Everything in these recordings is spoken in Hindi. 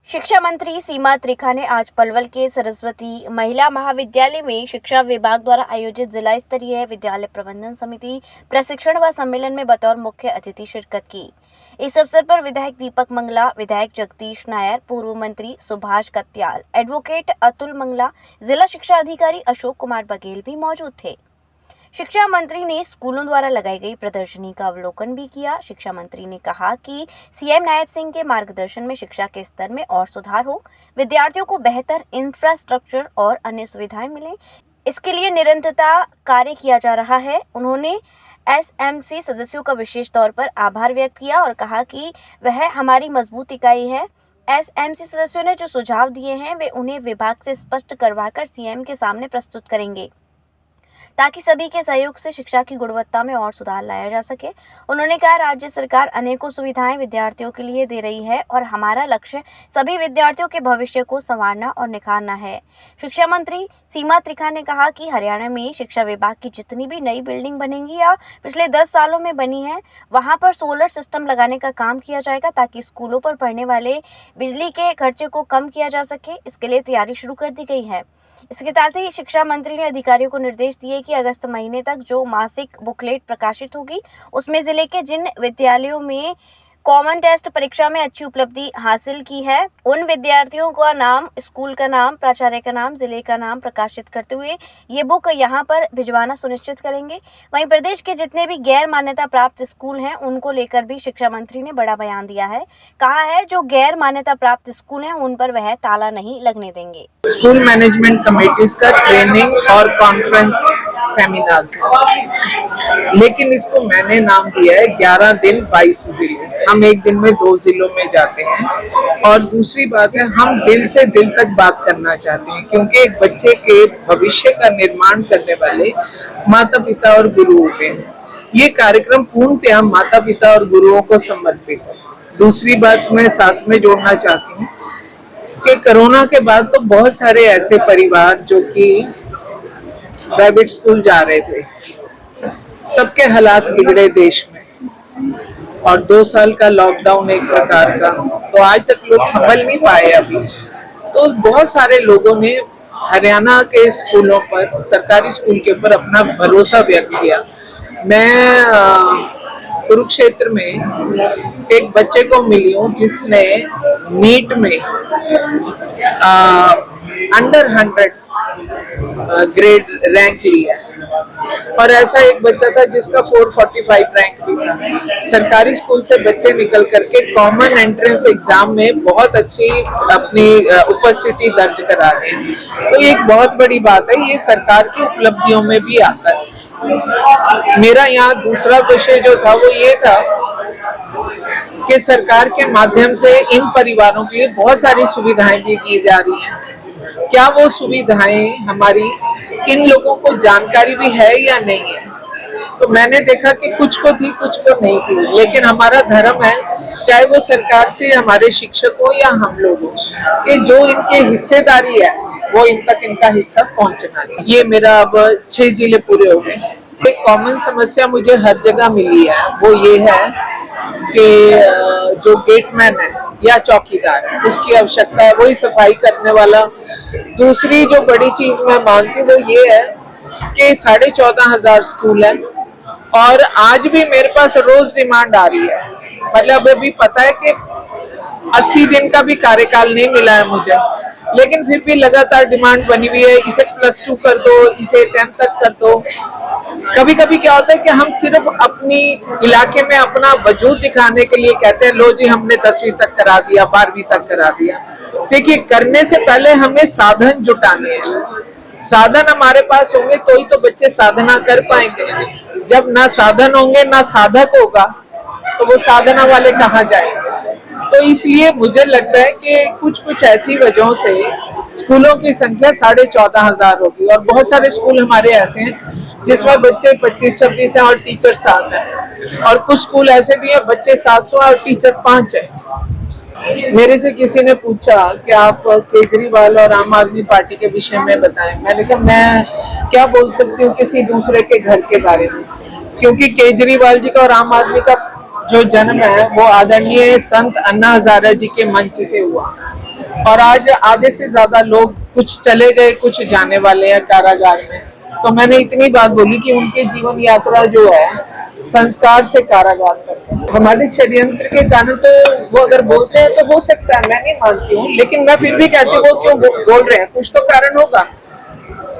शिक्षा मंत्री सीमा त्रिखा ने आज पलवल के सरस्वती महिला महाविद्यालय में शिक्षा विभाग द्वारा आयोजित जिला स्तरीय विद्यालय प्रबंधन समिति प्रशिक्षण व सम्मेलन में बतौर मुख्य अतिथि शिरकत की। इस अवसर पर विधायक दीपक मंगला, विधायक जगदीश नायर, पूर्व मंत्री सुभाष कत्याल, एडवोकेट अतुल मंगला, जिला शिक्षा अधिकारी अशोक कुमार बघेल भी मौजूद थे। शिक्षा मंत्री ने स्कूलों द्वारा लगाई गई प्रदर्शनी का अवलोकन भी किया। शिक्षा मंत्री ने कहा कि सीएम नायब सिंह के मार्गदर्शन में शिक्षा के स्तर में और सुधार हो, विद्यार्थियों को बेहतर इंफ्रास्ट्रक्चर और अन्य सुविधाएं मिलें, इसके लिए निरंतरता कार्य किया जा रहा है। उन्होंने एसएमसी सदस्यों का विशेष तौर पर आभार व्यक्त किया और कहा कि वह हमारी मजबूत इकाई है। एसएमसी सदस्यों ने जो सुझाव दिए हैं वे उन्हें विभाग से स्पष्ट करवाकर सीएम के सामने प्रस्तुत करेंगे ताकि सभी के सहयोग से शिक्षा की गुणवत्ता में और सुधार लाया जा सके। उन्होंने कहा, राज्य सरकार अनेकों सुविधाएं विद्यार्थियों के लिए दे रही है और हमारा लक्ष्य सभी विद्यार्थियों के भविष्य को संवारना और निखारना है। शिक्षा मंत्री सीमा त्रिखा ने कहा कि हरियाणा में शिक्षा विभाग की जितनी भी नई बिल्डिंग बनेंगी या पिछले 10 सालों में बनी है, वहां पर सोलर सिस्टम लगाने का काम किया जाएगा ताकि स्कूलों पर पड़ने वाले बिजली के खर्चे को कम किया जा सके। इसके लिए तैयारी शुरू कर दी गई है। इसके साथ ही शिक्षा मंत्री ने अधिकारियों को निर्देश दिए कि अगस्त महीने तक जो मासिक बुकलेट प्रकाशित होगी उसमें जिले के जिन विद्यालयों में कॉमन टेस्ट परीक्षा में अच्छी उपलब्धि हासिल की है उन विद्यार्थियों का नाम, स्कूल का नाम, प्राचार्य का नाम, जिले का नाम प्रकाशित करते हुए ये बुक यहाँ पर भिजवाना सुनिश्चित करेंगे। वहीं प्रदेश के जितने भी गैर मान्यता प्राप्त स्कूल हैं उनको लेकर भी शिक्षा मंत्री ने बड़ा बयान दिया है। कहा है जो गैर मान्यता प्राप्त स्कूल हैं उन पर वह ताला नहीं लगने देंगे। स्कूल मैनेजमेंट कमेटीज का ट्रेनिंग और कॉन्फ्रेंस सेमिनार था, लेकिन इसको मैंने नाम दिया है 11 दिन 22 जिले। हम एक दिन में 2 जिलों में जाते हैं। और दूसरी बात है, हम दिल से दिल तक बात करना चाहते हैं, क्योंकि एक बच्चे के भविष्य का निर्माण करने वाले माता पिता और गुरु होते हैं। ये कार्यक्रम पूर्णतः माता पिता और गुरुओं को समर्पित है। दूसरी बात मैं साथ में जोड़ना चाहती हूँ कि कोरोना के बाद तो बहुत सारे ऐसे परिवार जो कि प्राइवेट स्कूल जा रहे थे, सबके हालात बिगड़े देश में, और 2 साल का लॉकडाउन एक प्रकार का, तो आज तक लोग संभल नहीं पाए अभी। तो बहुत सारे लोगों ने हरियाणा के स्कूलों पर, सरकारी स्कूल के ऊपर अपना भरोसा व्यक्त किया। मैं कुरुक्षेत्र में एक बच्चे को मिली हूँ जिसने नीट में अंडर 100 ग्रेड रैंक लिया, और ऐसा एक बच्चा था जिसका 445 रैंक भी था। सरकारी स्कूल से बच्चे निकल करके कॉमन एंट्रेंस एग्जाम में बहुत अच्छी अपनी उपस्थिति दर्ज करा रहे हैं। तो ये एक बहुत बड़ी बात है, ये सरकार की उपलब्धियों में भी आता है। मेरा यहाँ दूसरा विषय जो था वो ये था कि सरकार के माध्यम से इन परिवारों के लिए बहुत सारी सुविधाएं भी दी जा रही हैं। क्या वो सुविधाएं हमारी इन लोगों को जानकारी भी है या नहीं है? तो मैंने देखा कि कुछ को थी, कुछ को नहीं थी, लेकिन हमारा धर्म है, चाहे वो सरकार से हमारे शिक्षक हो या हम लोग हो, कि जो इनके हिस्सेदारी है वो इन तक इनका हिस्सा पहुंचना चाहिए। ये मेरा अब 6 जिले पूरे हो गए। एक कॉमन समस्या मुझे हर जगह मिली है, वो ये है कि जो गेटमैन है या चौकीदार है उसकी आवश्यकता है, वही सफाई करने वाला। दूसरी जो बड़ी चीज मैं मानती हूँ वो ये है कि 14,500 स्कूल है, और आज भी मेरे पास रोज डिमांड आ रही है। मतलब अभी पता है कि 80 दिन का भी कार्यकाल नहीं मिला है मुझे, लेकिन फिर भी लगातार डिमांड बनी हुई है, इसे +2 कर दो, इसे 10 तक कर दो। कभी कभी क्या होता है कि हम सिर्फ अपनी इलाके में अपना वजूद दिखाने के लिए कहते हैं, लो जी हमने 10वीं तक करा दिया, 12वीं तक करा दिया। देखिए, करने से पहले हमें साधन जुटाने हैं। साधन हमारे पास होंगे तो ही तो बच्चे साधना कर पाएंगे। जब ना साधन होंगे ना साधक होगा तो वो साधना वाले कहाँ जाएंगे? तो इसलिए मुझे लगता है कि कुछ ऐसी वजहों से स्कूलों की संख्या 14,500 होगी, और बहुत सारे स्कूल हमारे ऐसे हैं जिसमें बच्चे 25-26 हैं और टीचर 7 हैं, और कुछ स्कूल ऐसे भी हैं बच्चे 700 और टीचर 5 हैं। मेरे से किसी ने पूछा कि आप केजरीवाल और आम आदमी पार्टी के विषय में बताएं। मैंने कहा मैं क्या बोल सकती हूँ किसी दूसरे के घर के बारे में, क्योंकि केजरीवाल जी का और आम आदमी का जो जन्म है वो आदरणीय संत अन्ना हजारा जी के मंच से हुआ। और आज आधे से ज्यादा लोग कुछ चले गए, कुछ जाने वाले हैं कारागार में। तो मैंने इतनी बात बोली कि उनके जीवन यात्रा जो है संस्कार से कारागार तक। हमारे षड्यंत्र के कारण तो वो अगर बोलते हैं तो हो सकता है, मैं नहीं मानती हूँ, लेकिन मैं फिर भी कहती हूँ वो क्यों बोल रहे हैं, कुछ तो कारण होगा।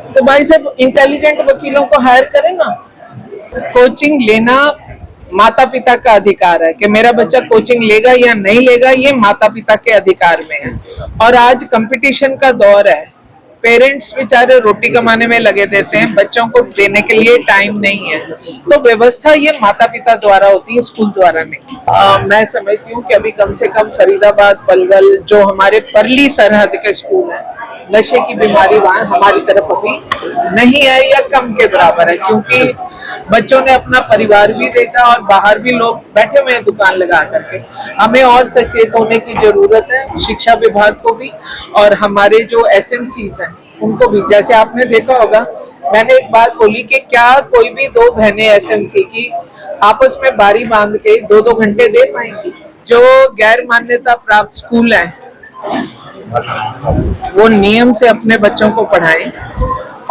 तो भाई साहब इंटेलिजेंट वकीलों को हायर करें ना। कोचिंग लेना माता पिता का अधिकार है कि मेरा बच्चा कोचिंग लेगा या नहीं लेगा, ये माता पिता के अधिकार में है। और आज कंपटीशन का दौर है, पेरेंट्स बेचारे रोटी कमाने में लगे देते हैं, बच्चों को देने के लिए टाइम नहीं है। तो व्यवस्था ये माता पिता द्वारा होती है, स्कूल द्वारा नहीं। मैं समझती हूँ कि अभी कम से कम फरीदाबाद, पलवल जो हमारे परली सरहद के स्कूल हैं, नशे की बीमारी वहां हमारी तरफ अभी नहीं है या कम के बराबर है, क्योंकि बच्चों ने अपना परिवार भी देखा और बाहर भी लोग बैठे हुए हैं दुकान लगा करके। हमें और सचेत होने की जरूरत है, शिक्षा विभाग को भी और हमारे जो एसएमसीज हैं उनको भी। जैसे आपने देखा होगा, मैंने एक बात बोली कि क्या कोई भी दो बहनें एसएमसी की आपस में बारी बांध के 2-2 घंटे दे पाएंगी? जो गैर मान्यता प्राप्त स्कूल हैं वो नियम से अपने बच्चों को पढ़ाएं,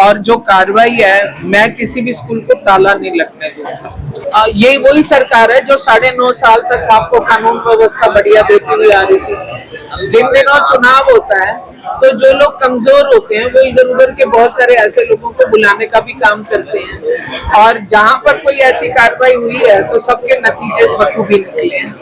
और जो कार्रवाई है, मैं किसी भी स्कूल को ताला नहीं लगने दूंगा। ये वही सरकार है जो 9.5 साल तक आपको कानून व्यवस्था बढ़िया देती हुई आ रही थी। जिन दिनों चुनाव होता है तो जो लोग कमजोर होते हैं वो इधर उधर के बहुत सारे ऐसे लोगों को बुलाने का भी काम करते हैं, और जहां पर कोई ऐसी कार्रवाई हुई है तो सबके नतीजे बखूबी निकले हैं।